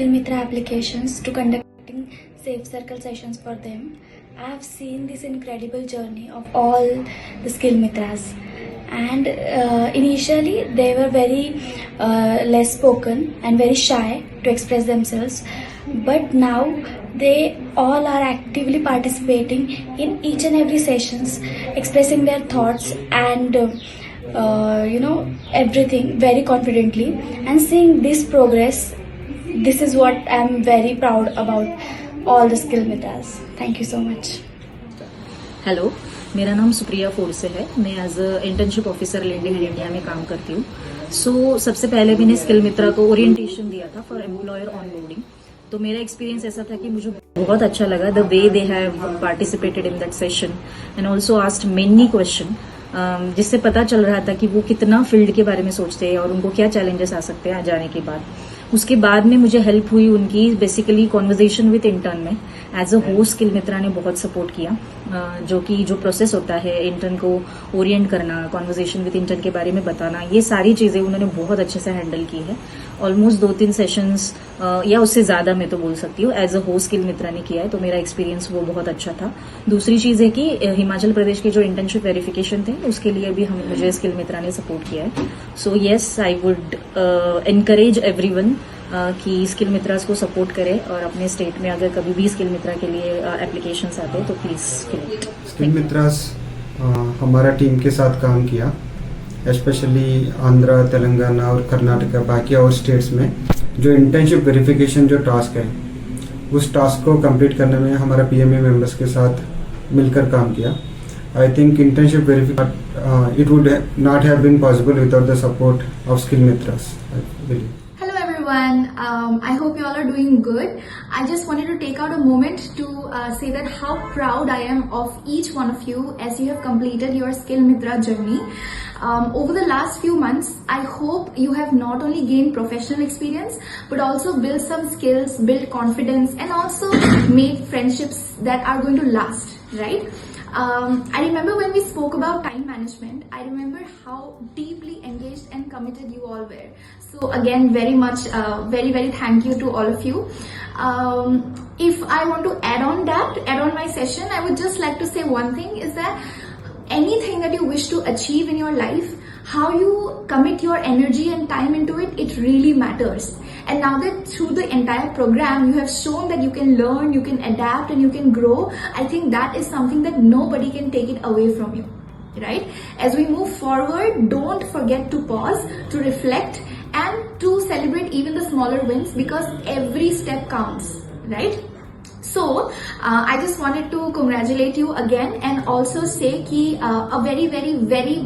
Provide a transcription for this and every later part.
Skill Mitra applications to conducting safe circle sessions for them. I have seen this incredible journey of all the Skill Mitras, and initially they were very less spoken and very shy to express themselves, but now they all are actively participating in each and every sessions, expressing their thoughts and everything very confidently, and seeing this progress. This is what I'm very proud about all the Skill Mitras. Thank you so much. Hello, मेरा नाम सुप्रिया फोर्से है। मैं as a internship officer LinkedIn India में काम करती हूँ। सबसे पहले मैंने स्किल मित्रा को ओरिएंटेशन दिया था फॉर एम्प्लॉयर ऑनबोर्डिंग। तो मेरा एक्सपीरियंस ऐसा था कि मुझे बहुत अच्छा लगा the way they have participated in that session and also asked many question, जिससे पता चल रहा था कि वो कितना फील्ड के बारे में सोचते हैं और उनको क्या चैलेंजेस आ सकते हैं जाने के बाद। उसके बाद में मुझे हेल्प हुई उनकी बेसिकली कॉन्वर्जेशन विद इंटर्न में। एज अ होस्ट स्किल मित्रा ने बहुत सपोर्ट किया, जो प्रोसेस होता है इंटर्न को ओरिएंट करना, कॉन्वर्जेशन विद इंटर्न के बारे में बताना, ये सारी चीजें उन्होंने बहुत अच्छे से हैंडल की है। ऑलमोस्ट 2-3 सेशंस या उससे ज्यादा मैं तो बोल सकती हूँ एज अ होस्ट स्किल मित्रा ने किया है, तो मेरा एक्सपीरियंस वो बहुत अच्छा था। दूसरी चीज है कि हिमाचल प्रदेश के जो इंटर्नशिप वेरिफिकेशन थे उसके लिए भी मुझे स्किल मित्रा ने सपोर्ट किया है। So yes, I would encourage everyone कि स्किल मित्रास को सपोर्ट करें, और अपने स्टेट में अगर कभी भी स्किल मित्रा के लिए एप्लीकेशंस आते हैं तो प्लीज स्किल मित्रास हमारा टीम के साथ काम किया, स्पेशली आंध्रा, तेलंगाना और कर्नाटका, बाकी और स्टेट्स में जो इंटर्नशिप वेरिफिकेशन जो टास्क है उस टास्क को कंप्लीट करने में हमारा पीएमए मेंबर्स के साथ मिलकर काम किया। I think internship verification it would not have been possible without the support of skill Mitras, I believe. I hope you all are doing good. I just wanted to take out a moment to say that how proud I am of each one of you as you have completed your Skill Mitra journey. Over the last few months, I hope you have not only gained professional experience but also built some skills, built confidence, and also made friendships that are going to last, right? I remember when we spoke about time management, I remember how deeply engaged and committed you all were. So again, very much, very thank you to all of you. If I want to add on my session, I would just like to say one thing is that anything that you wish to achieve in your life, how you commit your energy and time into it, it really matters. And now that through the entire program you have shown that you can learn, you can adapt, and you can grow, I think that is something that nobody can take it away from you, right? As we move forward, don't forget to pause, to reflect, and to celebrate even the smaller wins, because every step counts, right? So I just wanted to congratulate you again and also say ki a very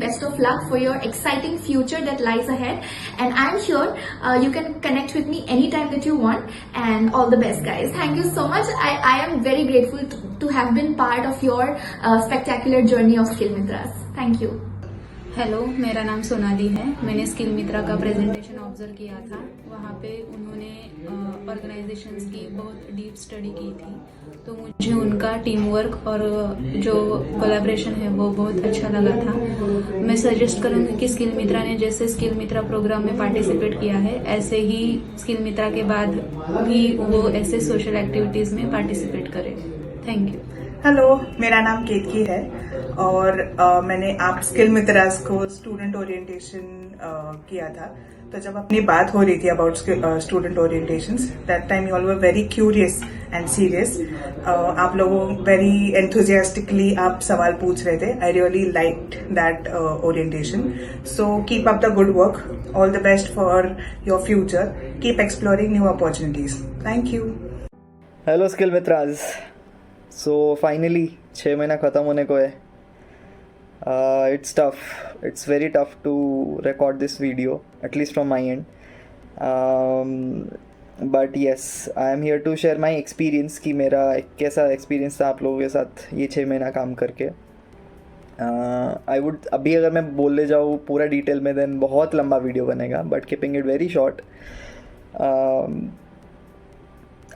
best of luck for your exciting future that lies ahead, and I'm sure you can connect with me anytime that you want, and all the best guys. Thank you so much. I am very grateful to have been part of your spectacular journey of Skill Mitras. Thank you. Hello, मेरा नाम सोनाली है। मैंने skill मित्रा का presentation observe किया था। वहाँ पे उन्होंने ऑर्गेनाइजेशंस की बहुत डीप स्टडी की थी, तो मुझे उनका टीम वर्क और जो कोलैबोरेशन है वो बहुत अच्छा लगा था। मैं सजेस्ट करूँगी कि स्किल मित्रा ने जैसे स्किल मित्रा प्रोग्राम में पार्टिसिपेट किया है, ऐसे ही स्किल मित्रा के बाद भी वो ऐसे सोशल एक्टिविटीज़ में पार्टिसिपेट करे। Thank you. हेलो, मेरा नाम केतकी है और मैंने आप स्किल मित्रास को स्टूडेंट ओरिएंटेशन किया था। तो जब अपनी बात हो रही थी about student orientations, that time you all were very curious and serious. आप लोगों वेरी एंथुजियास्टिकली आप सवाल पूछ रहे थे। I really liked that orientation. So keep up the good work, all the best for your future, keep exploring new opportunities. Thank you. Hello skill Mitras, so finally 6 महीना ख़त्म होने को है। It's tough, it's very tough to record this video, at least from my end, but yes, I am here to share my experience कि मेरा कैसा experience था आप लोगों के साथ ये 6 महीना काम करके। आई वुड अभी अगर मैं बोलने जाऊँ पूरा डिटेल में देन बहुत लंबा वीडियो बनेगा, but keeping it very short,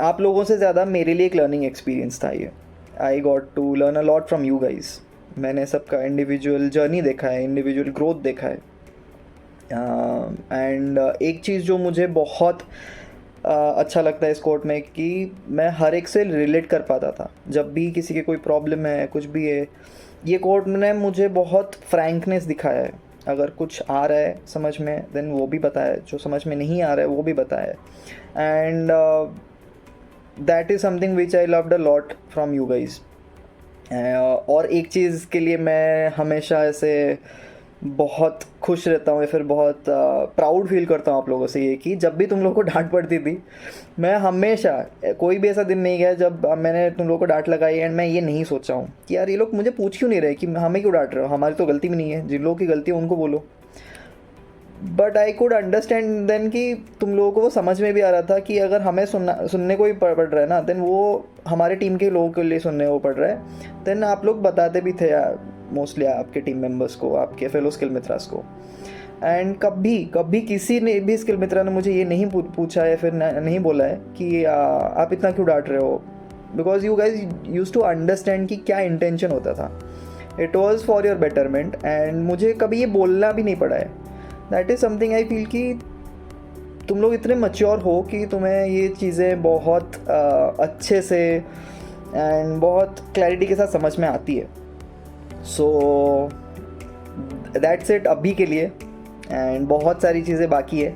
आप लोगों से ज़्यादा मेरे लिए एक लर्निंग एक्सपीरियंस था ये। I got to learn a lot from you guys. मैंने सबका इंडिविजुअल जर्नी देखा है, इंडिविजुअल ग्रोथ देखा है, एंड एक चीज़ जो मुझे बहुत अच्छा लगता है इस कोट में कि मैं हर एक से रिलेट कर पाता था। जब भी किसी के कोई प्रॉब्लम है, कुछ भी है, ये कोट ने मुझे बहुत फ्रैंकनेस दिखाया है। अगर कुछ आ रहा है समझ में, देन वो भी बताया, जो समझ में नहीं आ रहा है वो भी बताया। And that is something which I loved a lot from you guys. और एक चीज़ के लिए मैं हमेशा ऐसे बहुत खुश रहता हूँ या फिर बहुत प्राउड फील करता हूँ आप लोगों से, ये कि जब भी तुम लोगों को डांट पड़ती थी, मैं हमेशा, कोई भी ऐसा दिन नहीं गया जब मैंने तुम लोगों को डांट लगाई एंड मैं ये नहीं सोचा हूँ कि यार ये लोग मुझे पूछ क्यों नहीं रहे कि हमें क्यों डांट रहे हो, हमारी तो गलती भी नहीं है, जिन लोगों की गलती है उनको बोलो। But I could understand then कि तुम लोगों को वो समझ में भी आ रहा था कि अगर हमें सुनने को ही पड़ रहा है ना, देन वो हमारे टीम के लोगों के लिए सुनने को पड़ रहा है। देन आप लोग बताते भी थे यार, मोस्टली आपके टीम मेंबर्स को, आपके फेलो स्किल मित्रास को। एंड कभी किसी ने भी स्किल मित्रा ने मुझे ये नहीं पूछा या फिर नहीं बोला है कि आप इतना क्यों डांट रहे हो, because you guys use to understand कि क्या इंटेंशन होता था। It was for your betterment and मुझे कभी ये बोलना भी नहीं पड़ा है। That is something I feel कि तुम लोग इतने मैच्योर हो कि तुम्हें ये चीज़ें बहुत अच्छे से एंड बहुत क्लैरिटी के साथ समझ में आती है। सो दैट्स इट अभी के लिए। एंड बहुत सारी चीज़ें बाकी है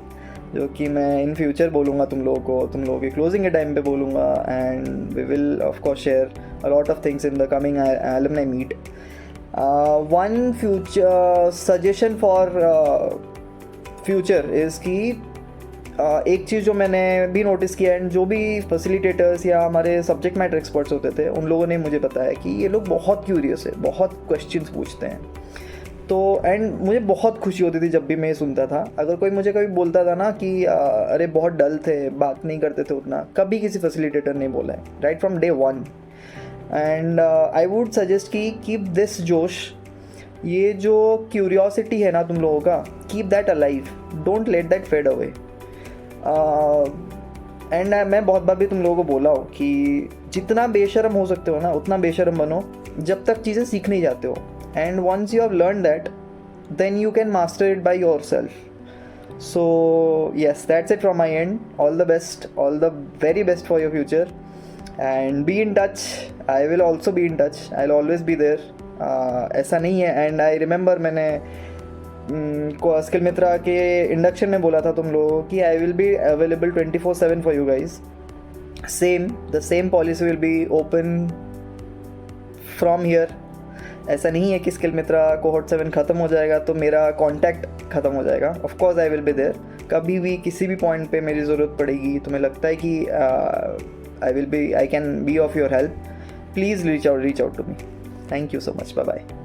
जो कि मैं इन फ्यूचर बोलूँगा तुम लोगों को, तुम लोगों के क्लोजिंग के टाइम पे बोलूँगा। And we will of course share a lot of things in the coming alumni meet. One future suggestion for future is कि एक चीज़ जो मैंने भी नोटिस किया एंड जो भी फैसिलिटेटर्स या हमारे सब्जेक्ट मैटर एक्सपर्ट्स होते थे उन लोगों ने मुझे बताया कि ये लोग बहुत क्यूरियस है, बहुत क्वेश्चंस पूछते हैं। तो एंड मुझे बहुत खुशी होती थी जब भी मैं सुनता था। अगर कोई मुझे कभी बोलता था ना कि अरे बहुत डल थे, बात नहीं करते थे उतना, कभी किसी फैसिलिटेटर ने बोला है, right from day one. And I would suggest कि कीप दिस जोश, ये जो क्यूरियोसिटी है ना तुम लोगों का, keep that alive, don't let that fade away. And मैं बहुत बार भी तुम लोगों को बोला हो कि जितना बेशरम हो सकते हो ना उतना बेशरम बनो जब तक चीज़ें सीख नहीं जाते हो। And once you have learn that then you can master it by yourself. So yes, that's it from my end. All the best, all the very best for your future, and be in touch. I will also be in touch. I'll always be there. ऐसा नहीं है। And I remember मैंने skill मित्रा के induction में बोला था तुम लोगों कि आई will be available 24/7 for you guys. The same policy will be open from here. ऐसा नहीं है कि स्किल मित्रा कोहोर्ट 7 ख़त्म हो जाएगा तो मेरा कॉन्टैक्ट ख़त्म हो जाएगा। Of course I will be there. कभी भी किसी भी पॉइंट पे मेरी ज़रूरत पड़ेगी, तुम्हें लगता है कि I can be of your help, please reach out to me. Thank you so much. Bye bye.